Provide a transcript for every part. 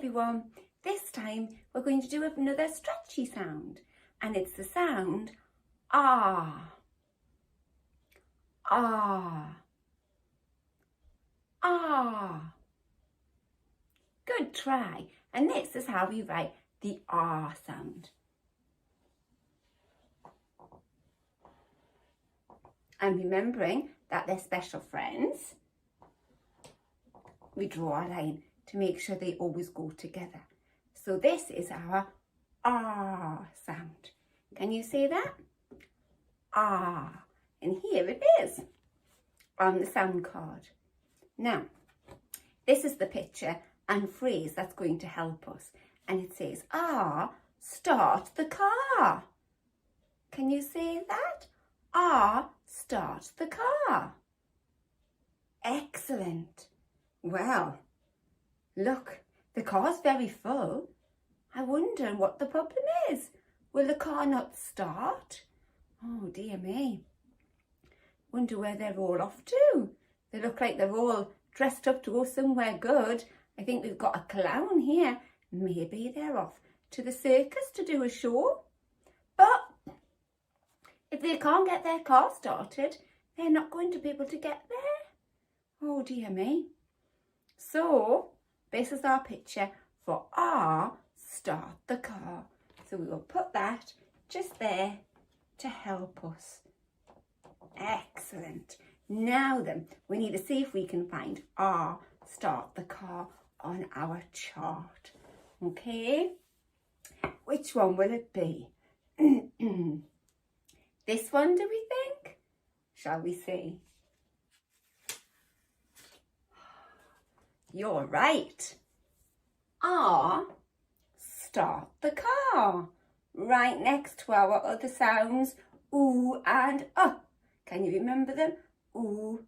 everyone, this time we're going to do another stretchy sound, and it's the sound ah, ah, ah. Good try. And this is how we write the R sound. And remembering that they're special friends, we draw a line to make sure they always go together. So this is our R sound. Can you say that? Ah. And here it is on the sound card. Now, this is the picture and phrase that's going to help us. And it says, ah, start the car. Can you say that? Ah, start the car. Excellent. Well, look, the car's very full. I wonder what the problem is. Will the car not start? Oh, dear me. Wonder where they're all off to. They look like they're all dressed up to go somewhere good. I think we've got a clown here. Maybe they're off to the circus to do a show. But if they can't get their car started, they're not going to be able to get there. Oh, dear me. So, this is our picture for R, start the car. So we will put that just there to help us. Excellent. Now then, we need to see if we can find R, start the car on our chart. Okay? Which one will it be? This one, do we think? Shall we see? You're right. R, start the car. Right next to our other sounds, ooh and Can you remember them? Ooh,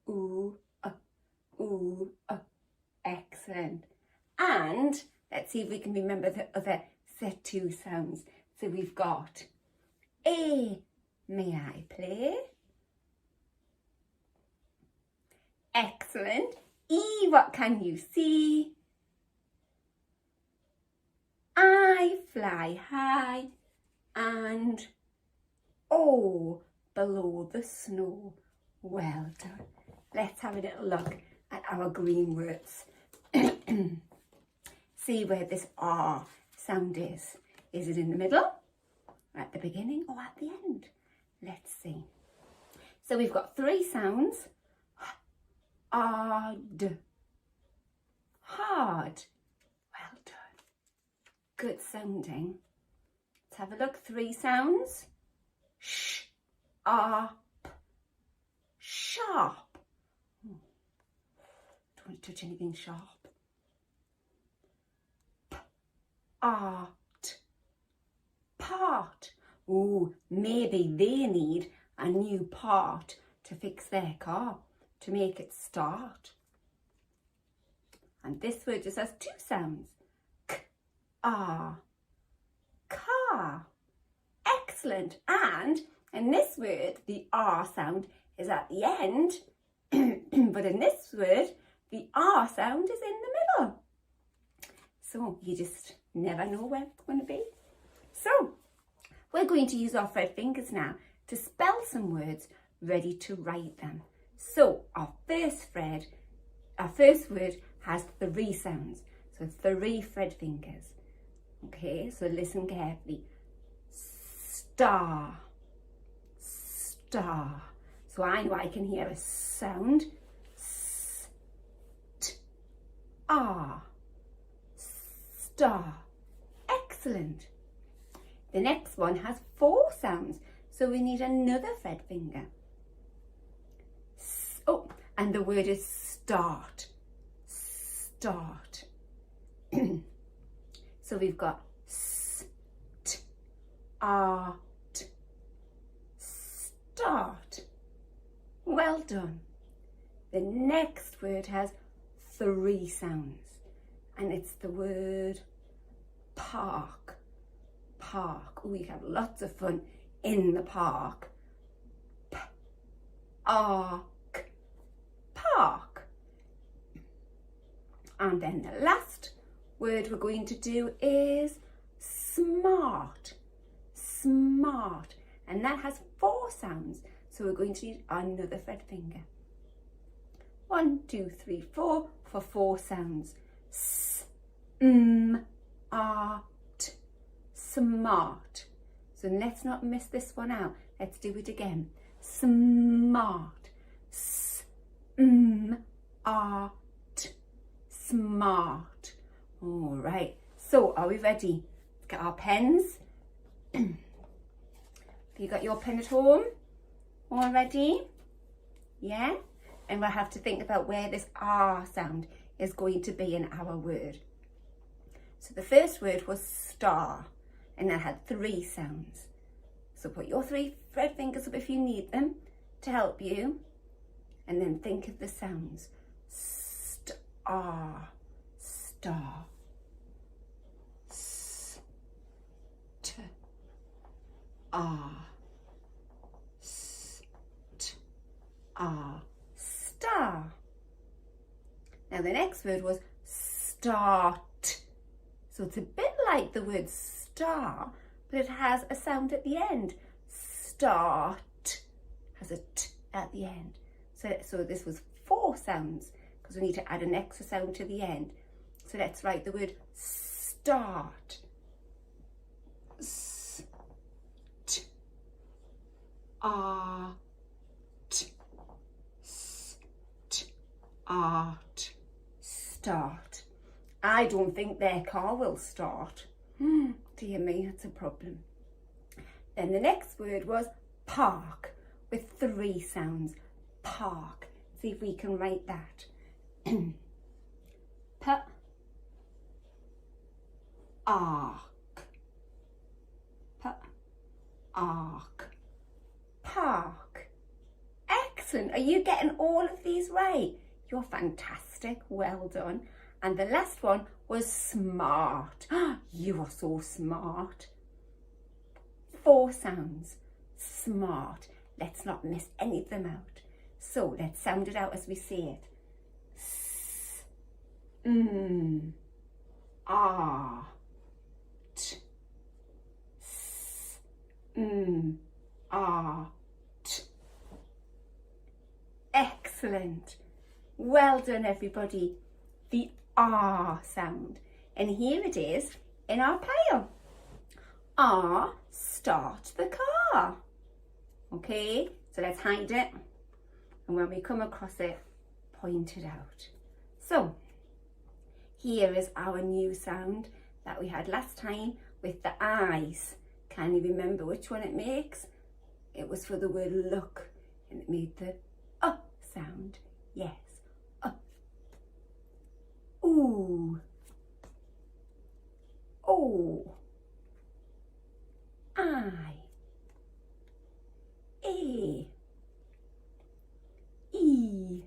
ooh, ooh, Excellent. And let's see if we can remember the other set two sounds. So we've got A, may I play? Excellent. E, what can you see? I, fly high. And O, below the snow. Well done. Let's have a little look at our green words. See where this R sound is. Is it in the middle, at the beginning, or at the end? Let's see. So we've got three sounds. Hard. Hard. Well done. Good sounding. Let's have a look. Three sounds. Sh, up, sharp. Don't want to touch anything sharp. Art, part. Oh, maybe they need a new part to fix their car, to make it start. And this word just has two sounds. K, R, car. Excellent. And in this word, the R sound is at the end, but in this word, the R sound is in the middle. So you just never know where it's going to be. So we're going to use our thread fingers now to spell some words, ready to write them. So our first word has three sounds. So 3 thread fingers. Okay, so listen carefully. Star, star. So I know I can hear a sound. S, t, R. Star. Excellent. The next one has 4 sounds, so we need another thread finger. Oh, and the word is start. Start. So we've got st, art, start. Well done. The next word has 3 sounds. And it's the word park. Park. We have lots of fun in the park. Park. And then the last word we're going to do is smart. Smart. And that has 4 sounds. So we're going to need another fret finger. 1, 2, 3, 4 for 4 sounds. S, m, r, t. Smart. So let's not miss this one out. Let's do it again. Smart. S, m, r, t. Smart. All right. So are we ready? Let's get our pens. Have you got your pen at home? All ready? Yeah? And we'll have to think about where this R sound is going to be in our word. So the first word was star, and that had 3 sounds. So put your 3 fret fingers up if you need them to help you, and then think of the sounds. Star, star. S, t, r. Star. Now the next word was start. So it's a bit like the word star, but it has a sound at the end. Start has a t at the end. So this was 4 sounds because we need to add an extra sound to the end. So let's write the word start. S, t, r, t. Art. Start. I don't think their car will start. Dear me, that's a problem. Then the next word was park with 3 sounds. Park. See if we can write that. P, ark. P, ark. Park. Excellent. Are you getting all of these right? You're fantastic. Well done. And the last one was smart. You are so smart. 4 sounds. Smart. Let's not miss any of them out. So let's sound it out as we say it. S, m, r, t. S, m, r, t. Excellent. Well done, everybody. The R sound. And here it is in our pile. R, start the car. Okay, so let's hide it. And when we come across it, point it out. So, here is our new sound that we had last time with the eyes. Can you remember which one it makes? It was for the word look, and it made the sound. Yes. Ooh. O. I. E. E.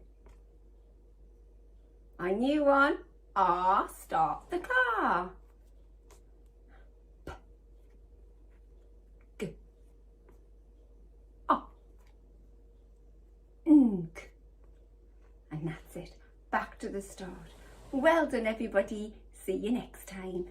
A new one. R, start the car. P. G. O. Nk. And that's it. Back to the start. Well done, everybody. See you next time.